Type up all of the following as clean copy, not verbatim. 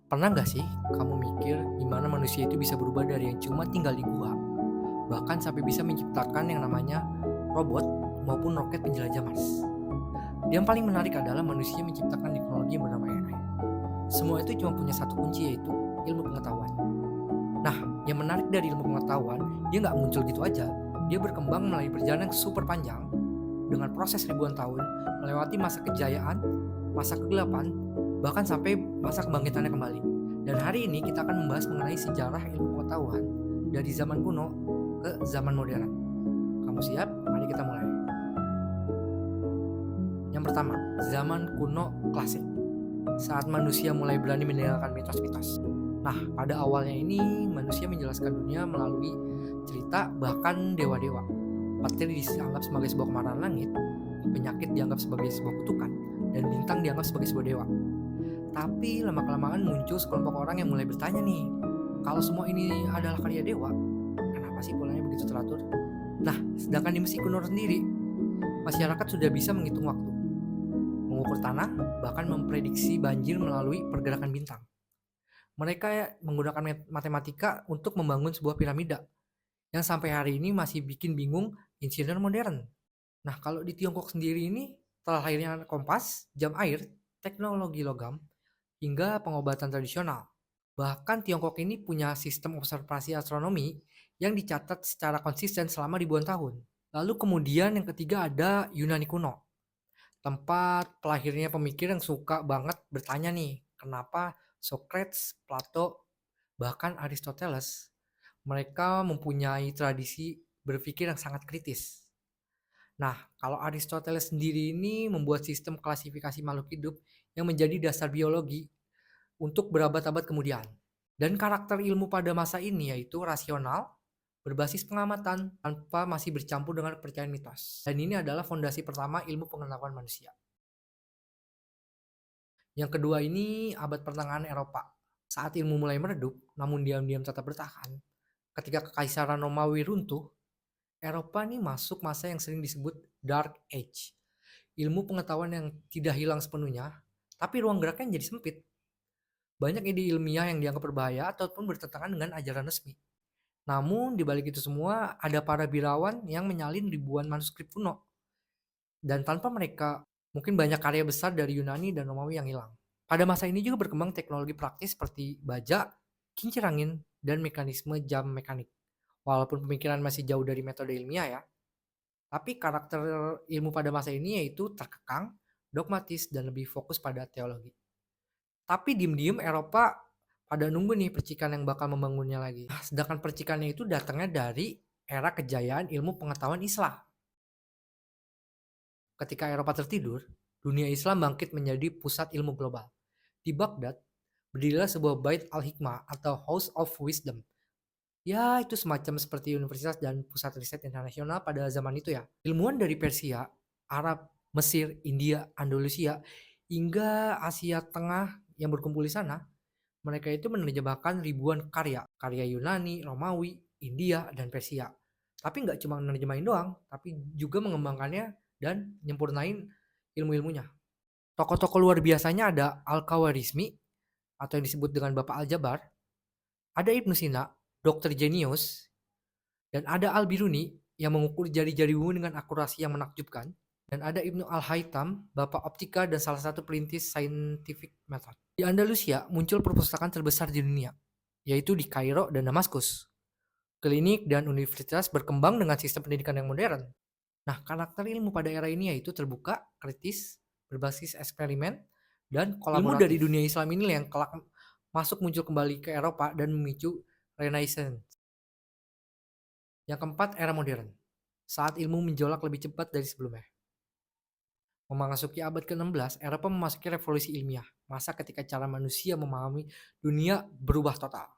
Pernah nggak sih kamu mikir gimana manusia itu bisa berubah dari yang cuma tinggal di gua, bahkan sampai bisa menciptakan yang namanya robot maupun roket penjelajah Mars? Yang paling menarik adalah manusia menciptakan teknologi yang bernama AI. Semua itu cuma punya satu kunci, yaitu ilmu pengetahuan. Nah, yang menarik dari ilmu pengetahuan, dia nggak muncul gitu aja. Dia berkembang melalui perjalanan yang super panjang dengan proses ribuan tahun, melewati masa kejayaan, masa kegelapan, bahkan sampai masa kebangkitannya kembali. Dan hari ini kita akan membahas mengenai sejarah ilmu pengetahuan dari zaman kuno ke zaman modern. Kamu siap? Mari kita mulai. Yang pertama, zaman kuno klasik. Saat manusia mulai berani meninggalkan mitos-mitos. Nah, pada awalnya ini manusia menjelaskan dunia melalui cerita bahkan dewa-dewa. Petir dianggap sebagai sebuah kemarahan langit, penyakit dianggap sebagai sebuah kutukan, dan bintang dianggap sebagai sebuah dewa. Tapi lama-kelamaan muncul sekelompok orang yang mulai bertanya nih, kalau semua ini adalah karya dewa, kenapa sih polanya begitu teratur? Nah, sedangkan di Mesir kuno sendiri, masyarakat sudah bisa menghitung waktu, mengukur tanah, bahkan memprediksi banjir melalui pergerakan bintang. Mereka menggunakan matematika untuk membangun sebuah piramida yang sampai hari ini masih bikin bingung insinyur modern. Nah, kalau di Tiongkok sendiri ini, setelah lahirnya kompas, jam air, teknologi logam, hingga pengobatan tradisional. Bahkan Tiongkok ini punya sistem observasi astronomi yang dicatat secara konsisten selama ribuan tahun. Lalu kemudian yang ketiga ada Yunani kuno, tempat pelahirnya pemikir yang suka banget bertanya nih, kenapa Socrates, Plato, bahkan Aristoteles, mereka mempunyai tradisi berpikir yang sangat kritis. Nah, kalau Aristoteles sendiri ini membuat sistem klasifikasi makhluk hidup yang menjadi dasar biologi untuk berabad-abad kemudian. Dan karakter ilmu pada masa ini yaitu rasional, berbasis pengamatan, tanpa masih bercampur dengan kepercayaan mitos. Dan ini adalah fondasi pertama ilmu pengetahuan manusia. Yang kedua ini abad pertengahan Eropa. Saat ilmu mulai meredup, namun diam-diam tetap bertahan. Ketika kekaisaran Romawi runtuh, Eropa nih masuk masa yang sering disebut Dark Age. Ilmu pengetahuan yang tidak hilang sepenuhnya, tapi ruang geraknya jadi sempit. Banyak ide ilmiah yang dianggap berbahaya ataupun bertentangan dengan ajaran resmi. Namun di balik itu semua ada para birawan yang menyalin ribuan manuskrip kuno. Dan tanpa mereka, mungkin banyak karya besar dari Yunani dan Romawi yang hilang. Pada masa ini juga berkembang teknologi praktis seperti baja, kincir angin, dan mekanisme jam mekanik. Walaupun pemikiran masih jauh dari metode ilmiah ya, tapi karakter ilmu pada masa ini yaitu terkekang, dogmatis, dan lebih fokus pada teologi. Tapi diem-diem Eropa pada nunggu nih percikan yang bakal membangunnya lagi. Nah, sedangkan percikannya itu datangnya dari era kejayaan ilmu pengetahuan Islam. Ketika Eropa tertidur, dunia Islam bangkit menjadi pusat ilmu global. Di Baghdad, berdirilah sebuah Bait al-Hikmah atau House of Wisdom. Ya, itu semacam seperti universitas dan pusat riset internasional pada zaman itu ya. Ilmuwan dari Persia, Arab, Mesir, India, Andalusia, hingga Asia Tengah yang berkumpul di sana, mereka itu menerjemahkan ribuan karya, karya Yunani, Romawi, India, dan Persia. Tapi nggak cuma menerjemahin doang, tapi juga mengembangkannya dan nyempurnain ilmu-ilmunya. Tokoh-tokoh luar biasanya ada Al-Khawarizmi atau yang disebut dengan Bapak Al-Jabar, ada Ibnu Sina, Dokter Jenius, dan ada Al-Biruni yang mengukur jari-jari bumi dengan akurasi yang menakjubkan, dan ada Ibnu Al-Haytham, Bapak Optika dan salah satu perintis scientific method. Di Andalusia muncul perpustakaan terbesar di dunia, yaitu di Kairo dan Damaskus. Klinik dan universitas berkembang dengan sistem pendidikan yang modern. Nah, karakter ilmu pada era ini yaitu terbuka, kritis, berbasis eksperimen, dan kolaboratif. Ilmu dari dunia Islam ini yang kelak masuk muncul kembali ke Eropa dan memicu Renaissance. Yang keempat, era modern. Saat ilmu menjolak lebih cepat dari sebelumnya. Memasuki abad ke-16, Eropa memasuki revolusi ilmiah, masa ketika cara manusia memahami dunia berubah total.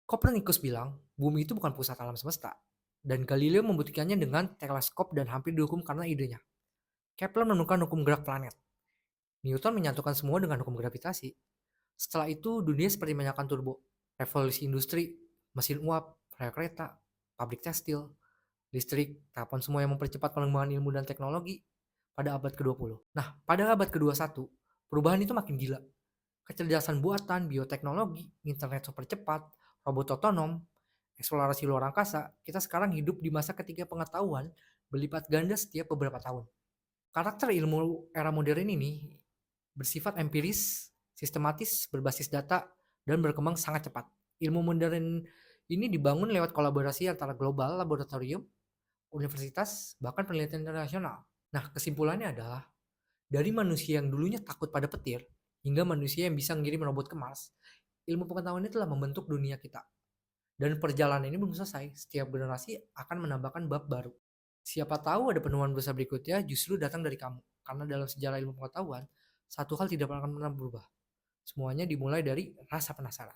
Copernicus bilang, bumi itu bukan pusat alam semesta, dan Galileo membuktikannya dengan teleskop dan hampir dihukum karena idenya. Kepler menemukan hukum gerak planet. Newton menyatukan semua dengan hukum gravitasi. Setelah itu, dunia seperti menyalakan turbo. Revolusi industri, mesin uap, rel kereta, pabrik tekstil, listrik, telepon semua yang mempercepat pengembangan ilmu dan teknologi pada abad ke-20. Nah, pada abad ke-21, perubahan itu makin gila. Kecerdasan buatan, bioteknologi, internet super cepat, robot otonom, eksplorasi luar angkasa, kita sekarang hidup di masa ketika pengetahuan berlipat ganda setiap beberapa tahun. Karakter ilmu era modern ini bersifat empiris, sistematis, berbasis data, dan berkembang sangat cepat. Ilmu modern ini dibangun lewat kolaborasi antara global, laboratorium, universitas, bahkan penelitian internasional. Nah, kesimpulannya adalah dari manusia yang dulunya takut pada petir hingga manusia yang bisa ngirim robot ke Mars, ilmu pengetahuan ini telah membentuk dunia kita. Dan perjalanan ini belum selesai, setiap generasi akan menambahkan bab baru. Siapa tahu ada penemuan besar berikutnya justru datang dari kamu. Karena dalam sejarah ilmu pengetahuan, satu hal tidak akan pernah berubah. Semuanya dimulai dari rasa penasaran.